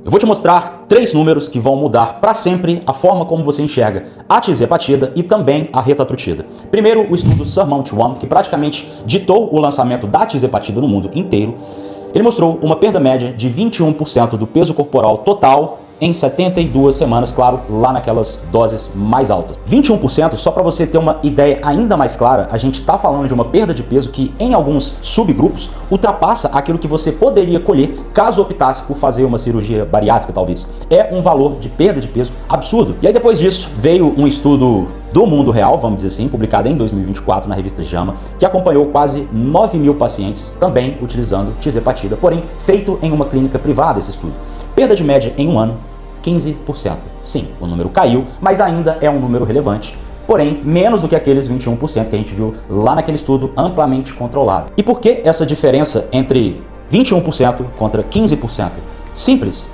Eu vou te mostrar 3 números que vão mudar para sempre a forma como você enxerga a tizepatida e também a retatrutida. Primeiro, o estudo SURMOUNT-1, que praticamente ditou o lançamento da tizepatida no mundo inteiro. Ele mostrou uma perda média de 21% do peso corporal total em 72 semanas, claro, lá naquelas doses mais altas. 21%, só para você ter uma ideia ainda mais clara, a gente está falando de uma perda de peso que em alguns subgrupos ultrapassa aquilo que você poderia colher caso optasse por fazer uma cirurgia bariátrica, talvez. É um valor de perda de peso absurdo. E aí depois disso veio um estudo do mundo real, vamos dizer assim, publicado em 2024 na revista JAMA, que acompanhou quase 9.000 pacientes, também utilizando tizepatida, porém feito em uma clínica privada esse estudo. Perda de média em um ano, 15%. Sim, o número caiu, mas ainda é um número relevante, porém menos do que aqueles 21% que a gente viu lá naquele estudo amplamente controlado. E por que essa diferença entre 21% contra 15%? Simples.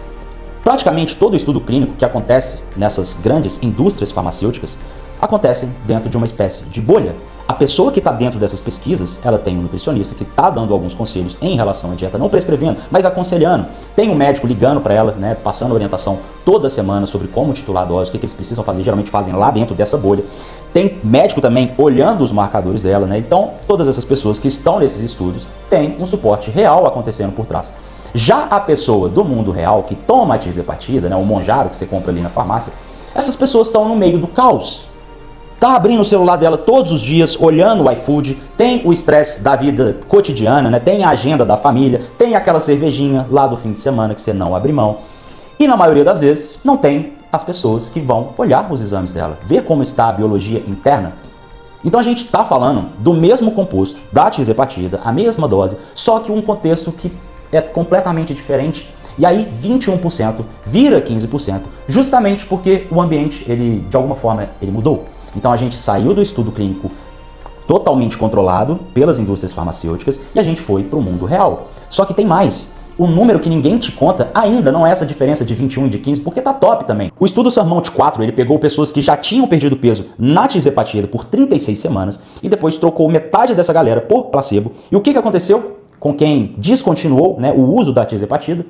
Praticamente todo estudo clínico que acontece nessas grandes indústrias farmacêuticas acontece dentro de uma espécie de bolha. A pessoa que está dentro dessas pesquisas, ela tem um nutricionista que está dando alguns conselhos em relação à dieta, não prescrevendo, mas aconselhando. Tem um médico ligando para ela, né, passando orientação toda semana sobre como titular a dose, o que eles precisam fazer, geralmente fazem lá dentro dessa bolha. Tem médico também olhando os marcadores dela, né? Então, todas essas pessoas que estão nesses estudos têm um suporte real acontecendo por trás. Já a pessoa do mundo real que toma a tizepatida, né, o monjaro que você compra ali na farmácia, essas pessoas estão no meio do caos. Tá abrindo o celular dela todos os dias, olhando o iFood, tem o estresse da vida cotidiana, né? Tem a agenda da família, tem aquela cervejinha lá do fim de semana que você não abre mão. E na maioria das vezes não tem as pessoas que vão olhar os exames dela, ver como está a biologia interna. Então a gente está falando do mesmo composto da tizepatida, a mesma dose, só que um contexto que é completamente diferente. E aí 21% vira 15%, justamente porque o ambiente, ele de alguma forma, ele mudou. Então a gente saiu do estudo clínico totalmente controlado pelas indústrias farmacêuticas e a gente foi para o mundo real. Só que tem mais. O número que ninguém te conta ainda não é essa diferença de 21 e de 15, porque tá top também. O estudo SURMOUNT-4, ele pegou pessoas que já tinham perdido peso na tizepatida por 36 semanas e depois trocou metade dessa galera por placebo. E o que aconteceu com quem descontinuou, né, o uso da tizepatida?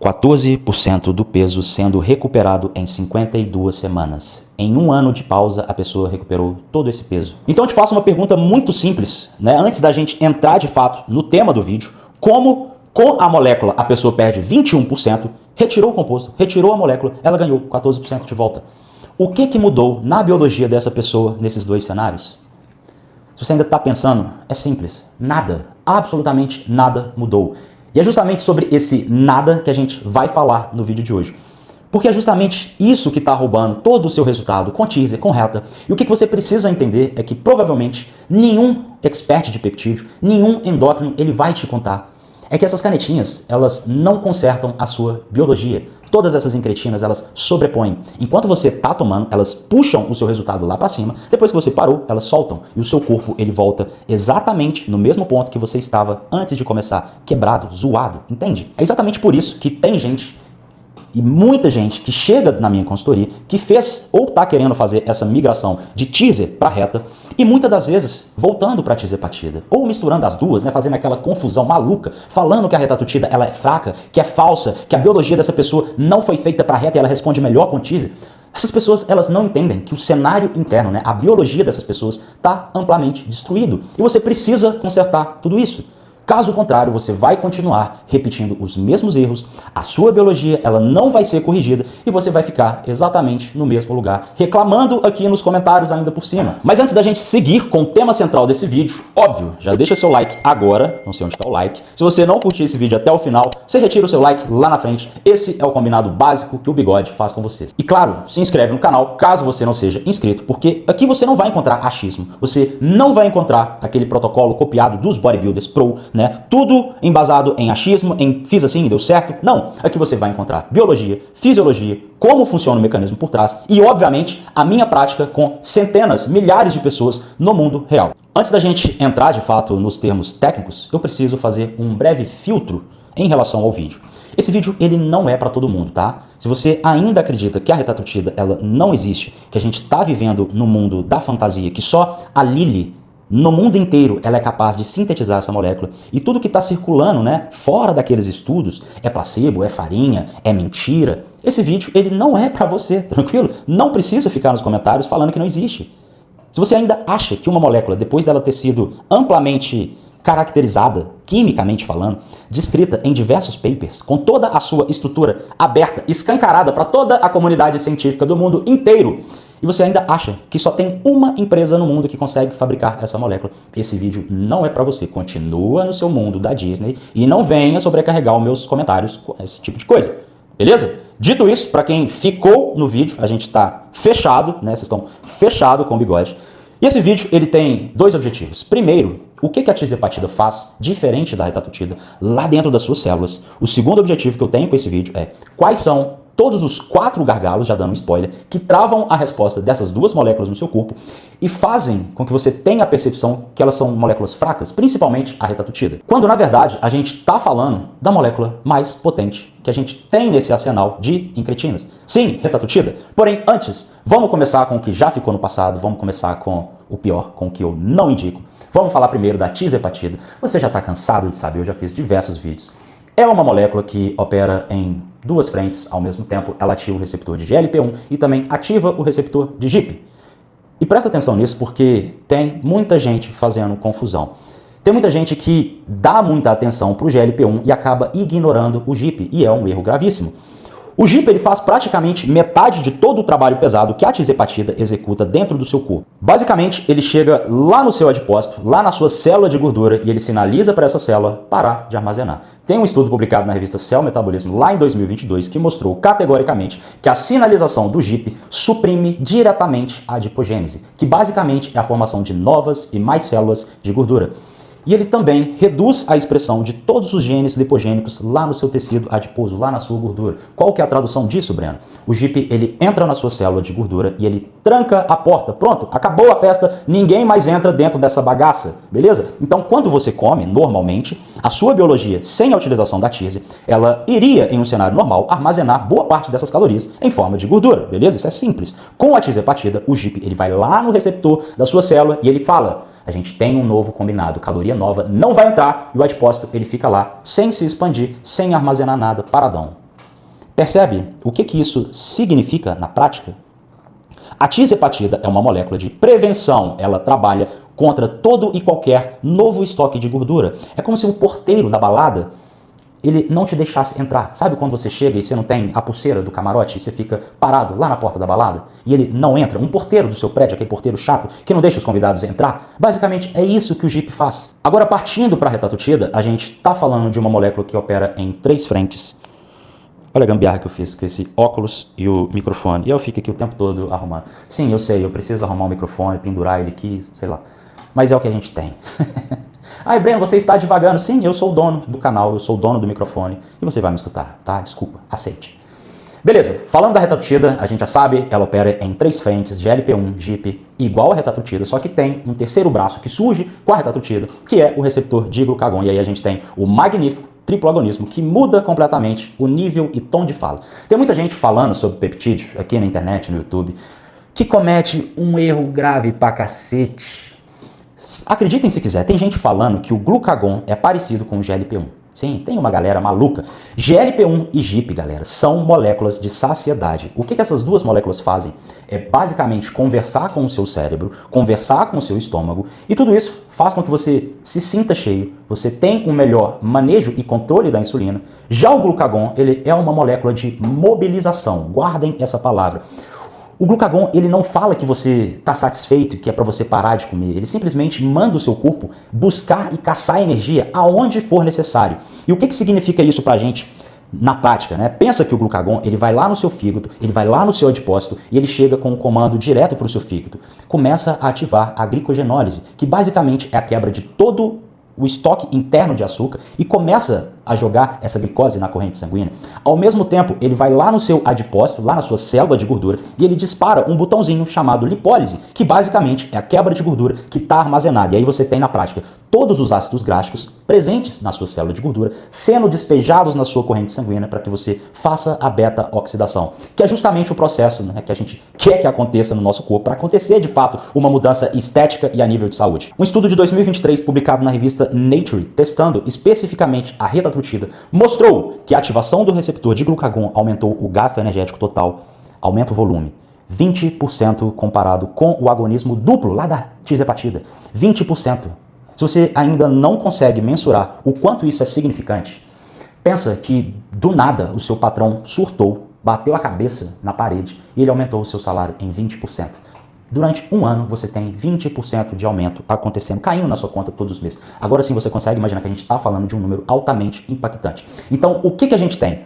14% do peso sendo recuperado em 52 semanas. Em um ano de pausa, a pessoa recuperou todo esse peso. Então eu te faço uma pergunta muito simples, né? Antes da gente entrar de fato no tema do vídeo, como com a molécula a pessoa perde 21%, retirou o composto, retirou a molécula, ela ganhou 14% de volta. O que mudou na biologia dessa pessoa nesses dois cenários? Se você ainda está pensando, é simples. Nada, absolutamente nada mudou. E é justamente sobre esse nada que a gente vai falar no vídeo de hoje. Porque é justamente isso que está roubando todo o seu resultado com teaser, com reta. E o que você precisa entender é que provavelmente nenhum expert de peptídeo, nenhum endócrino, ele vai te contar. É que essas canetinhas, elas não consertam a sua biologia. Todas essas incretinas, elas sobrepõem. Enquanto você está tomando, elas puxam o seu resultado lá para cima. Depois que você parou, elas soltam. E o seu corpo, ele volta exatamente no mesmo ponto que você estava antes de começar. Quebrado, zoado, entende? É exatamente por isso que tem gente, e muita gente que chega na minha consultoria, que fez ou está querendo fazer essa migração de teaser para reta, e muitas das vezes voltando para a tizepatida, ou misturando as duas, né, fazendo aquela confusão maluca, falando que a retatrutida ela é fraca, que é falsa, que a biologia dessa pessoa não foi feita para reta e ela responde melhor com teaser. Essas pessoas, elas não entendem que o cenário interno, né, a biologia dessas pessoas está amplamente destruído, e você precisa consertar tudo isso. Caso contrário, você vai continuar repetindo os mesmos erros, a sua biologia ela não vai ser corrigida e você vai ficar exatamente no mesmo lugar, reclamando aqui nos comentários ainda por cima. Mas antes da gente seguir com o tema central desse vídeo, óbvio, já deixa seu like agora, não sei onde está o like. Se você não curtir esse vídeo até o final, você retira o seu like lá na frente. Esse é o combinado básico que o Bigode faz com vocês. E claro, se inscreve no canal caso você não seja inscrito, porque aqui você não vai encontrar achismo, você não vai encontrar aquele protocolo copiado dos bodybuilders pro, né? Tudo embasado em achismo, em fiz assim e deu certo. Não, aqui você vai encontrar biologia, fisiologia, como funciona o mecanismo por trás e, obviamente, a minha prática com centenas, milhares de pessoas no mundo real. Antes da gente entrar, de fato, nos termos técnicos, eu preciso fazer um breve filtro em relação ao vídeo. Esse vídeo, ele não é para todo mundo, tá? Se você ainda acredita que a retatrutida, ela não existe, que a gente tá vivendo no mundo da fantasia, que só a Lily no mundo inteiro ela é capaz de sintetizar essa molécula e tudo que está circulando, né, fora daqueles estudos é placebo, é farinha, é mentira. Esse vídeo ele não é para você, tranquilo? Não precisa ficar nos comentários falando que não existe. Se você ainda acha que uma molécula, depois dela ter sido amplamente caracterizada, quimicamente falando, descrita em diversos papers, com toda a sua estrutura aberta, escancarada para toda a comunidade científica do mundo inteiro, e você ainda acha que só tem uma empresa no mundo que consegue fabricar essa molécula, esse vídeo não é para você. Continua no seu mundo da Disney e não venha sobrecarregar os meus comentários com esse tipo de coisa, beleza? Dito isso, para quem ficou no vídeo, a gente está fechado, né? Vocês estão fechados com o bigode. E esse vídeo ele tem dois objetivos. Primeiro, o que a tisepatida faz diferente da retatrutida lá dentro das suas células. O segundo objetivo que eu tenho com esse vídeo é quais são todos os 4 gargalos, já dando um spoiler, que travam a resposta dessas duas moléculas no seu corpo e fazem com que você tenha a percepção que elas são moléculas fracas, principalmente a retatrutida. Quando, na verdade, a gente está falando da molécula mais potente que a gente tem nesse arsenal de incretinas. Sim, retatrutida. Porém, antes, vamos começar com o que já ficou no passado, vamos começar com o pior, com o que eu não indico. Vamos falar primeiro da tisepatida. Você já está cansado de saber, eu já fiz diversos vídeos. É uma molécula que opera em 2 frentes ao mesmo tempo. Ela ativa o receptor de GLP-1 e também ativa o receptor de GIP. E presta atenção nisso porque tem muita gente fazendo confusão. Tem muita gente que dá muita atenção para o GLP-1 e acaba ignorando o GIP, e é um erro gravíssimo. O GIP ele faz praticamente metade de todo o trabalho pesado que a tisepatida executa dentro do seu corpo. Basicamente, ele chega lá no seu adipócito, lá na sua célula de gordura, e ele sinaliza para essa célula parar de armazenar. Tem um estudo publicado na revista Cell Metabolism lá em 2022 que mostrou categoricamente que a sinalização do GIP suprime diretamente a adipogênese, que basicamente é a formação de novas e mais células de gordura. E ele também reduz a expressão de todos os genes lipogênicos lá no seu tecido adiposo, lá na sua gordura. Qual que é a tradução disso, Breno? O GIP, ele entra na sua célula de gordura e ele tranca a porta. Pronto, acabou a festa, ninguém mais entra dentro dessa bagaça, beleza? Então, quando você come, normalmente, a sua biologia, sem a utilização da tise, ela iria, em um cenário normal, armazenar boa parte dessas calorias em forma de gordura, beleza? Isso é simples. Com a tisepatida, o GIP, ele vai lá no receptor da sua célula e ele fala: a gente tem um novo combinado, caloria nova não vai entrar, e o adipócito ele fica lá sem se expandir, sem armazenar nada, paradão. Percebe o que isso significa na prática? A tisepatida é uma molécula de prevenção, ela trabalha contra todo e qualquer novo estoque de gordura. É como se um porteiro da balada ele não te deixasse entrar. Sabe quando você chega e você não tem a pulseira do camarote e você fica parado lá na porta da balada e ele não entra? Um porteiro do seu prédio, aquele porteiro chato que não deixa os convidados entrar? Basicamente é isso que o GIP faz. Agora, partindo para a retatrutida, a gente está falando de uma molécula que opera em 3 frentes. Olha a gambiarra que eu fiz com esse óculos e o microfone. E eu fico aqui o tempo todo arrumando. Sim, eu sei, eu preciso arrumar o microfone, pendurar ele aqui, sei lá. Mas é o que a gente tem. Ai, Breno, você está divagando. Sim, eu sou o dono do canal, eu sou o dono do microfone e você vai me escutar, tá? Desculpa, aceite. Beleza, falando da retatrutida, a gente já sabe, ela opera em 3 frentes, GLP-1, GIP, igual a retatrutida, só que tem um terceiro braço que surge com a retatrutida, que é o receptor de glucagon. E aí a gente tem o magnífico triplo agonismo, que muda completamente o nível e tom de fala. Tem muita gente falando sobre peptídeo aqui na internet, no YouTube, que comete um erro grave pra cacete. Acreditem se quiser, tem gente falando que o glucagon é parecido com o GLP-1. Sim, tem uma galera maluca. GLP-1 e GIP, galera, são moléculas de saciedade. O que essas duas moléculas fazem? É basicamente conversar com o seu cérebro, conversar com o seu estômago, e tudo isso faz com que você se sinta cheio, você tenha um melhor manejo e controle da insulina. Já o glucagon, ele é uma molécula de mobilização, guardem essa palavra. O glucagon, ele não fala que você está satisfeito, que é para você parar de comer. Ele simplesmente manda o seu corpo buscar e caçar energia aonde for necessário. E o que significa isso para a gente na prática, né? Pensa que o glucagon, ele vai lá no seu fígado, ele vai lá no seu adipócito e ele chega com um comando direto para o seu fígado. Começa a ativar a glicogenólise, que basicamente é a quebra de todo o estoque interno de açúcar e começa a jogar essa glicose na corrente sanguínea. Ao mesmo tempo, ele vai lá no seu adipócito, lá na sua célula de gordura, e ele dispara um botãozinho chamado lipólise, que basicamente é a quebra de gordura que está armazenada. E aí você tem na prática todos os ácidos gráficos presentes na sua célula de gordura sendo despejados na sua corrente sanguínea para que você faça a beta-oxidação, que é justamente o processo, né, que a gente quer que aconteça no nosso corpo para acontecer de fato uma mudança estética e a nível de saúde. Um estudo de 2023 publicado na revista Nature, testando especificamente a retatrutida, mostrou que a ativação do receptor de glucagon aumentou o gasto energético total, aumenta o volume, 20% comparado com o agonismo duplo lá da tizepatida, 20%. Se você ainda não consegue mensurar o quanto isso é significante, pensa que do nada o seu patrão surtou, bateu a cabeça na parede e ele aumentou o seu salário em 20%. Durante um ano você tem 20% de aumento acontecendo, caindo na sua conta todos os meses. Agora sim você consegue imaginar que a gente está falando de um número altamente impactante. Então o que a gente tem?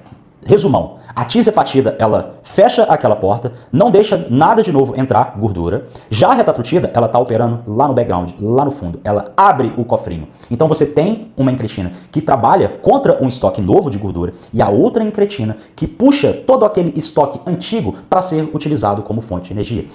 Resumão, a tizepatida, ela fecha aquela porta, não deixa nada de novo entrar gordura. Já a retatrutida, ela está operando lá no background, lá no fundo. Ela abre o cofrinho. Então você tem uma incretina que trabalha contra um estoque novo de gordura e a outra incretina que puxa todo aquele estoque antigo para ser utilizado como fonte de energia.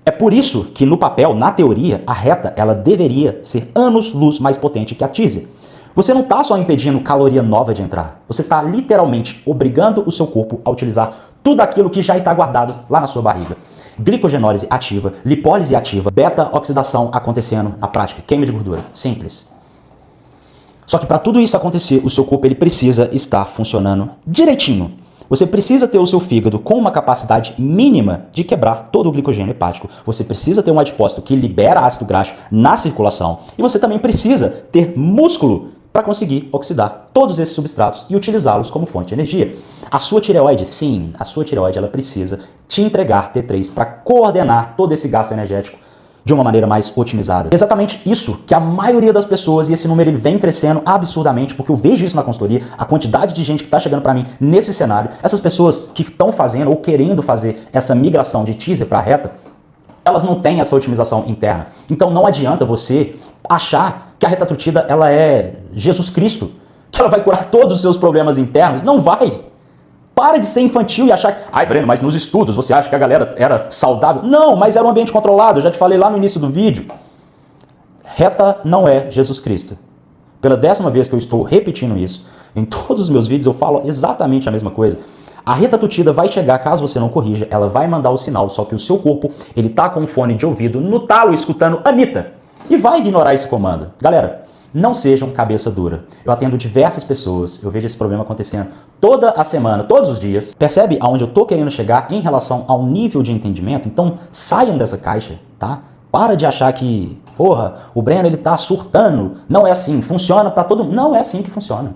É por isso que no papel, na teoria, a reta ela deveria ser anos-luz mais potente que a tize. Você não está só impedindo caloria nova de entrar, você está literalmente obrigando o seu corpo a utilizar tudo aquilo que já está guardado lá na sua barriga. Glicogenólise ativa, lipólise ativa, beta-oxidação acontecendo na prática, queima de gordura, simples. Só que para tudo isso acontecer, o seu corpo ele precisa estar funcionando direitinho. Você precisa ter o seu fígado com uma capacidade mínima de quebrar todo o glicogênio hepático. Você precisa ter um adipócito que libera ácido graxo na circulação. E você também precisa ter músculo para conseguir oxidar todos esses substratos e utilizá-los como fonte de energia. A sua tireoide, sim, a sua tireoide ela precisa te entregar T3 para coordenar todo esse gasto energético de uma maneira mais otimizada. Exatamente isso que a maioria das pessoas, e esse número ele vem crescendo absurdamente, porque eu vejo isso na consultoria, a quantidade de gente que está chegando para mim nesse cenário, essas pessoas que estão fazendo ou querendo fazer essa migração de teaser para reta, elas não têm essa otimização interna. Então não adianta você achar que a retatrutida ela é Jesus Cristo, que ela vai curar todos os seus problemas internos. Não vai! Para de ser infantil e achar que... Ai, Breno, mas nos estudos você acha que a galera era saudável? Não, mas era um ambiente controlado. Eu já te falei lá no início do vídeo. Reta não é Jesus Cristo. Pela 10ª vez que eu estou repetindo isso, em todos os meus vídeos eu falo exatamente a mesma coisa. A retatrutida vai chegar, caso você não corrija, ela vai mandar o sinal, só que o seu corpo, ele tá com um fone de ouvido no talo escutando Anitta. E vai ignorar esse comando. Galera, não sejam cabeça dura. Eu atendo diversas pessoas, eu vejo esse problema acontecendo toda a semana, todos os dias. Percebe aonde eu tô querendo chegar em relação ao nível de entendimento? Então saiam dessa caixa, tá? Para de achar que, porra, o Breno ele tá surtando. Não é assim, funciona para todo mundo. Não é assim que funciona.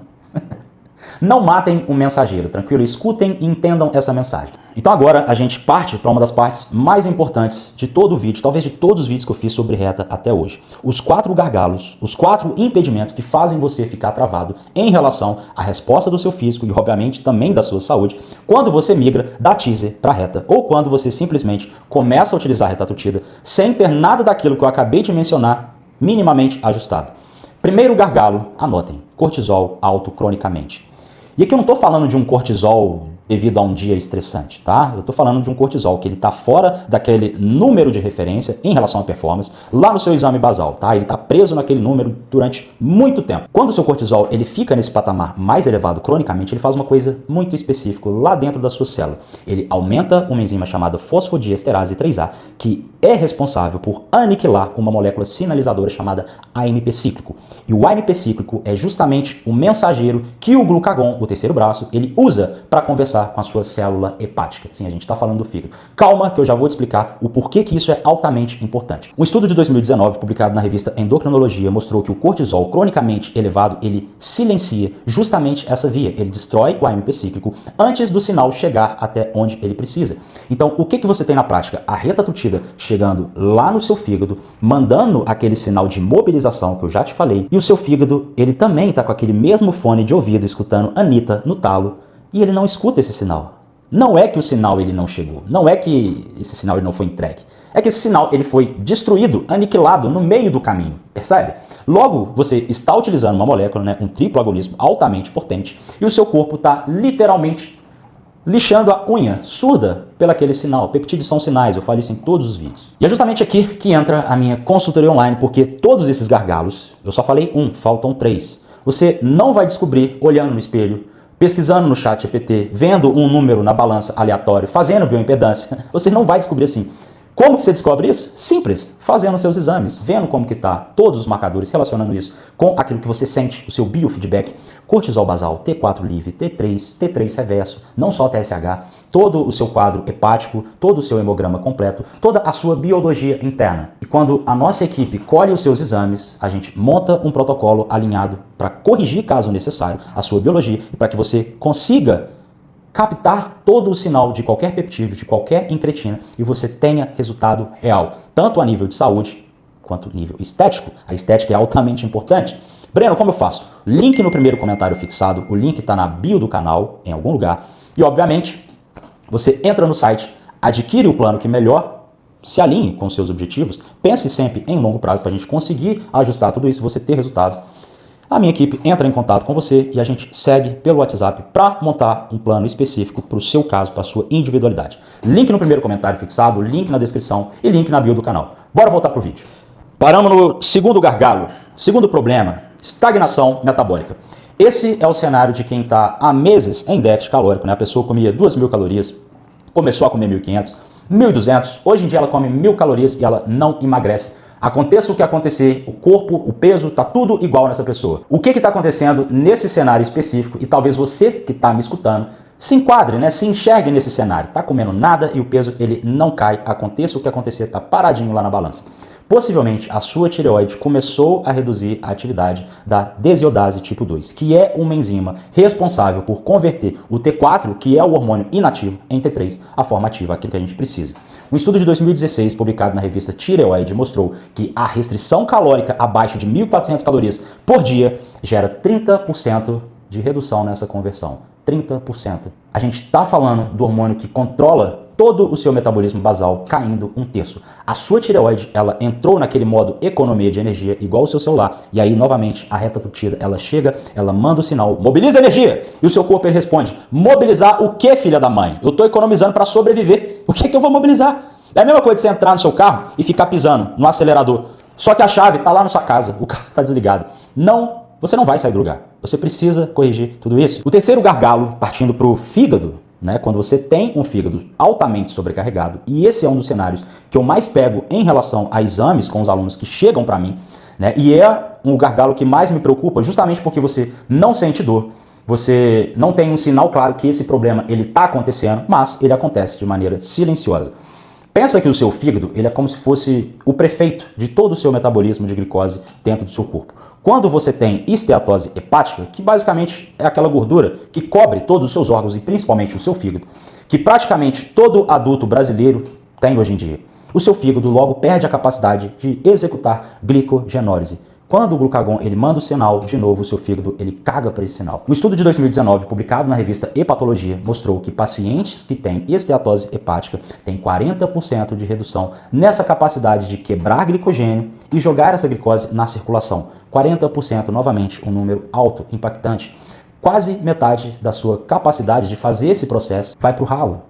Não matem o mensageiro, tranquilo? Escutem e entendam essa mensagem. Então agora a gente parte para uma das partes mais importantes de todo o vídeo, talvez de todos os vídeos que eu fiz sobre reta até hoje. Os 4 gargalos, os 4 impedimentos que fazem você ficar travado em relação à resposta do seu físico e obviamente também da sua saúde quando você migra da teaser para reta ou quando você simplesmente começa a utilizar a retatrutida sem ter nada daquilo que eu acabei de mencionar minimamente ajustado. Primeiro gargalo, anotem, cortisol alto cronicamente. E aqui eu não estou falando de um cortisol devido a um dia estressante, tá? Eu estou falando de um cortisol que ele está fora daquele número de referência em relação à performance, lá no seu exame basal, tá? Ele está preso naquele número durante muito tempo. Quando o seu cortisol ele fica nesse patamar mais elevado cronicamente, ele faz uma coisa muito específica lá dentro da sua célula. Ele aumenta uma enzima chamada fosfodiesterase 3A, que é responsável por aniquilar uma molécula sinalizadora chamada AMP cíclico. E o AMP cíclico é justamente o mensageiro que o glucagon, o terceiro braço, ele usa para conversar com a sua célula hepática. Sim, a gente está falando do fígado. Calma que eu já vou te explicar o porquê que isso é altamente importante. Um estudo de 2019, publicado na revista Endocrinologia, mostrou que o cortisol cronicamente elevado, ele silencia justamente essa via. Ele destrói o AMP cíclico antes do sinal chegar até onde ele precisa. Então, o que você tem na prática? A retatrutida chegando lá no seu fígado, mandando aquele sinal de mobilização que eu já te falei, e o seu fígado, ele também está com aquele mesmo fone de ouvido escutando Anitta no talo, e ele não escuta esse sinal. Não é que o sinal ele não chegou, não é que esse sinal ele não foi entregue. é que esse sinal ele foi destruído, aniquilado no meio do caminho, percebe? Logo, você está utilizando uma molécula, né, um triplo agonismo altamente potente, e o seu corpo está literalmente lixando a unha surda pelaquele sinal. Peptídeos são sinais, eu falo isso em todos os vídeos. E é justamente aqui que entra a minha consultoria online, porque todos esses gargalos, eu só falei um, faltam 3. Você não vai descobrir olhando no espelho, pesquisando no chat GPT, vendo um número na balança aleatório, fazendo bioimpedância. Você não vai descobrir assim. Como que você descobre isso? Simples, fazendo seus exames, vendo como que está todos os marcadores, relacionando isso com aquilo que você sente, o seu biofeedback, cortisol basal, T4 livre, T3, T3 reverso, não só TSH, todo o seu quadro hepático, todo o seu hemograma completo, toda a sua biologia interna. E quando a nossa equipe colhe os seus exames, a gente monta um protocolo alinhado para corrigir, caso necessário, a sua biologia e para que você consiga captar todo o sinal de qualquer peptídeo, de qualquer incretina, e você tenha resultado real, tanto a nível de saúde, quanto nível estético. A estética é altamente importante. Breno, como eu faço? Link no primeiro comentário fixado, o link está na bio do canal, em algum lugar, e obviamente, você entra no site, adquire o plano que melhor se alinhe com seus objetivos, pense sempre em longo prazo para a gente conseguir ajustar tudo isso, você ter resultado. A minha equipe entra em contato com você e a gente segue pelo WhatsApp para montar um plano específico para o seu caso, para a sua individualidade. Link no primeiro comentário fixado, link na descrição e link na bio do canal. Bora voltar pro vídeo. Paramos no segundo gargalo, segundo problema, estagnação metabólica. Esse é o cenário de quem está há meses em déficit calórico, né? A pessoa comia 2.000 calorias, começou a comer 1.500, 1.200, hoje em dia ela come 1.000 calorias e ela não emagrece. Aconteça o que acontecer, o corpo, o peso, tá tudo igual nessa pessoa. O que está acontecendo nesse cenário específico, e talvez você que está me escutando se enquadre, né? Se enxergue nesse cenário. Tá comendo nada e o peso ele não cai. Aconteça o que acontecer, tá paradinho lá na balança. Possivelmente a sua tireoide começou a reduzir a atividade da desiodase tipo 2, que é uma enzima responsável por converter o T4, que é o hormônio inativo, em T3, a forma ativa, aquilo que a gente precisa. Um estudo de 2016, publicado na revista Tireoide, mostrou que a restrição calórica abaixo de 1.400 calorias por dia gera 30% de redução nessa conversão. 30%. A gente está falando do hormônio que controla todo o seu metabolismo basal caindo 1/3. A sua tireoide, ela entrou naquele modo economia de energia, igual o seu celular, e aí, novamente, a reta tutida, ela chega, ela manda o sinal, mobiliza energia, e o seu corpo, ele responde, mobilizar o que, filha da mãe? Eu tô economizando para sobreviver, o que que eu vou mobilizar? É a mesma coisa de você entrar no seu carro e ficar pisando no acelerador, só que a chave tá lá na sua casa, o carro tá desligado. Não, você não vai sair do lugar, você precisa corrigir tudo isso. O terceiro gargalo, partindo pro fígado, né, quando você tem um fígado altamente sobrecarregado, e esse é um dos cenários que eu mais pego em relação a exames com os alunos que chegam para mim, né, e é um gargalo que mais me preocupa justamente porque você não sente dor, você não tem um sinal claro que esse problema ele está acontecendo, mas ele acontece de maneira silenciosa. Pensa que o seu fígado ele é como se fosse o prefeito de todo o seu metabolismo de glicose dentro do seu corpo. Quando você tem esteatose hepática, que basicamente é aquela gordura que cobre todos os seus órgãos e principalmente o seu fígado, que praticamente todo adulto brasileiro tem hoje em dia, o seu fígado logo perde a capacidade de executar glicogenólise. Quando o glucagon ele manda o sinal, de novo o seu fígado ele caga para esse sinal. Um estudo de 2019, publicado na revista Hepatologia, mostrou que pacientes que têm esteatose hepática têm 40% de redução nessa capacidade de quebrar glicogênio e jogar essa glicose na circulação. 40%, novamente, um número alto, impactante. Quase metade da sua capacidade de fazer esse processo vai para o ralo.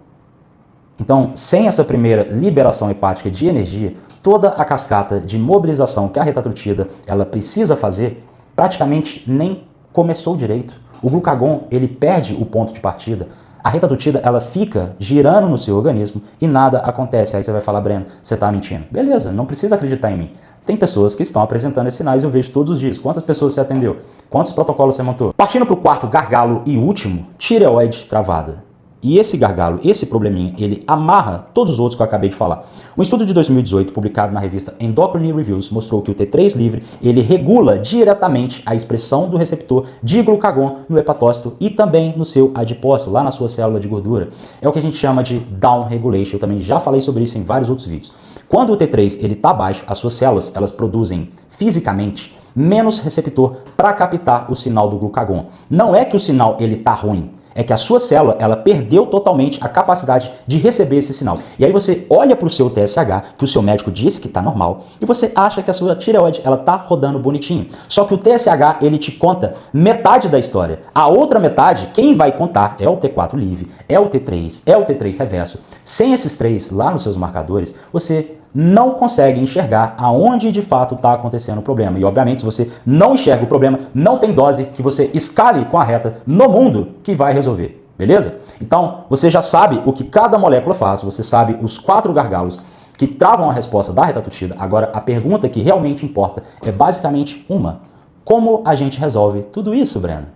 Então, sem essa primeira liberação hepática de energia, toda a cascata de mobilização que a retatrutida ela precisa fazer, praticamente nem começou direito. O glucagon, ele perde o ponto de partida. A retatrutida, ela fica girando no seu organismo e nada acontece. Aí você vai falar, Breno, você está mentindo. Beleza, não precisa acreditar em mim. Tem pessoas que estão apresentando esses sinais e eu vejo todos os dias. Quantas pessoas você atendeu? Quantos protocolos você montou? Partindo para o quarto gargalo e último, tireoide travada. E esse gargalo, esse probleminha, ele amarra todos os outros que eu acabei de falar. Um estudo de 2018, publicado na revista Endocrine Reviews, mostrou que o T3 livre, ele regula diretamente a expressão do receptor de glucagon no hepatócito e também no seu adipócito, lá na sua célula de gordura. É o que a gente chama de down regulation. Eu também já falei sobre isso em vários outros vídeos. Quando o T3 ele está baixo, as suas células, elas produzem fisicamente menos receptor para captar o sinal do glucagon. Não é que o sinal ele tá ruim, É que a sua célula, ela perdeu totalmente a capacidade de receber esse sinal. E aí você olha para o seu TSH, que o seu médico disse que está normal, e você acha que a sua tireoide, ela está rodando bonitinho. Só que o TSH, ele te conta metade da história. A outra metade, quem vai contar é o T4 livre, é o T3, é o T3 reverso. Sem esses três lá nos seus marcadores, você não consegue enxergar aonde de fato está acontecendo o problema. E obviamente, se você não enxerga o problema, não tem dose que você escale com a reta no mundo que vai resolver. Beleza? Então, você já sabe o que cada molécula faz, você sabe os 4 gargalos que travam a resposta da retatrutida. Agora, a pergunta que realmente importa é basicamente uma: como a gente resolve tudo isso, Breno?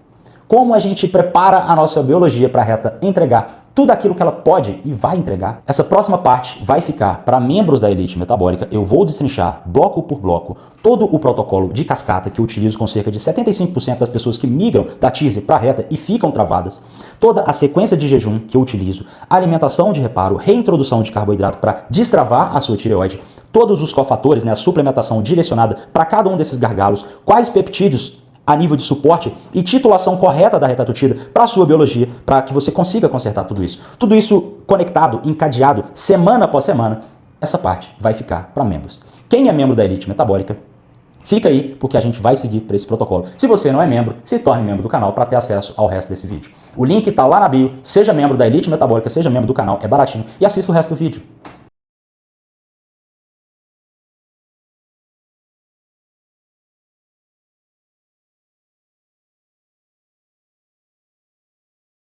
Como a gente prepara a nossa biologia para a reta entregar tudo aquilo que ela pode e vai entregar? Essa próxima parte vai ficar para membros da elite metabólica. Eu vou destrinchar bloco por bloco todo o protocolo de cascata que eu utilizo com cerca de 75% das pessoas que migram da TISE para a reta e ficam travadas, toda a sequência de jejum que eu utilizo, alimentação de reparo, reintrodução de carboidrato para destravar a sua tireoide, todos os cofatores, né, a suplementação direcionada para cada um desses gargalos, quais peptídeos a nível de suporte e titulação correta da retatrutida para a sua biologia, para que você consiga consertar tudo isso. Tudo isso conectado, encadeado, semana após semana, essa parte vai ficar para membros. Quem é membro da elite metabólica, fica aí, porque a gente vai seguir para esse protocolo. Se você não é membro, se torne membro do canal para ter acesso ao resto desse vídeo. O link está lá na bio, seja membro da elite metabólica, seja membro do canal, é baratinho, e assista o resto do vídeo.